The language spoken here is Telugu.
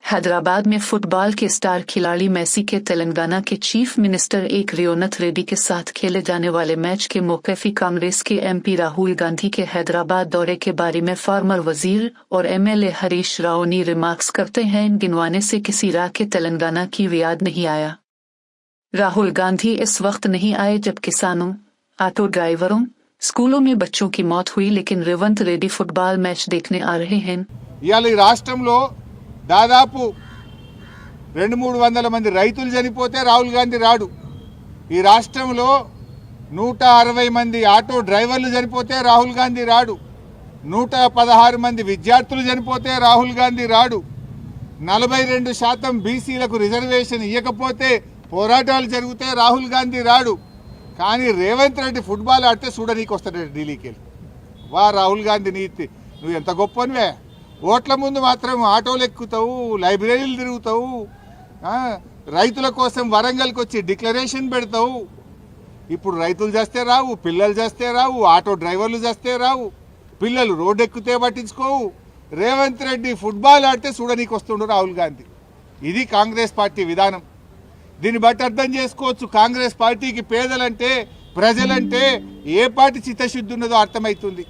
हैदराबाद में फुटबॉल के स्टार खिलाड़ी मेसी के तेलंगाना के चीफ मिनिस्टर एक रेवंत रेड्डी के साथ खेले जाने वाले मैच के मौक़िफ़ी कांग्रेस के एमपी राहुल गांधी के हैदराबाद दौरे के बारे में फॉर्मर वजीर और एमएलए हरीश राव ने रिमार्क्स करते हैं इन गिनवाने से किसी राह के तेलंगाना की याद नहीं आया। राहुल गांधी इस वक्त नहीं आए जब किसानों, ऑटो ड्राइवरों, स्कूलों में बच्चों की मौत हुई, लेकिन रेवंत रेड्डी फुटबॉल मैच देखने आ रहे हैं। ఇయాల ఈ రాష్ట్రంలో దాదాపు 200-300 మంది రైతులు చనిపోతే రాహుల్ గాంధీ రాడు। ఈ రాష్ట్రంలో 160 మంది ఆటో డ్రైవర్లు చనిపోతే రాహుల్ గాంధీ రాడు। 116 మంది విద్యార్థులు చనిపోతే రాహుల్ గాంధీ రాడు। 42% బీసీలకు రిజర్వేషన్ ఇవ్వకపోతే పోరాటాలు జరిగితే రాహుల్ గాంధీ రాడు। కానీ రేవంత్ రెడ్డి ఫుట్బాల్ ఆడితే చూడనీకి వస్తాడు ఢిల్లీకి వెళ్ళి। వా రాహుల్ గాంధీ నీతి, నువ్వు ఎంత గొప్పనివే! ఓట్ల ముందు మాత్రం ఆటోలు ఎక్కుతావు, లైబ్రరీలు తిరుగుతావు, రైతుల కోసం వరంగల్కి వచ్చి డిక్లరేషన్ పెడతావు। ఇప్పుడు రైతులు చేస్తే రావు, పిల్లలు చేస్తే రావు, ఆటో డ్రైవర్లు చేస్తే రావు, పిల్లలు రోడ్డు ఎక్కితే పట్టించుకోవు। రేవంత్ రెడ్డి ఫుట్బాల్ ఆడితే చూడనీకి వస్తుండు రాహుల్ గాంధీ। ఇది కాంగ్రెస్ పార్టీ విధానం। దీన్ని బట్టి అర్థం చేసుకోవచ్చు కాంగ్రెస్ పార్టీకి పేదలంటే, ప్రజలంటే ఏ పార్టీ చిత్తశుద్ధి ఉన్నదో అర్థమవుతుంది।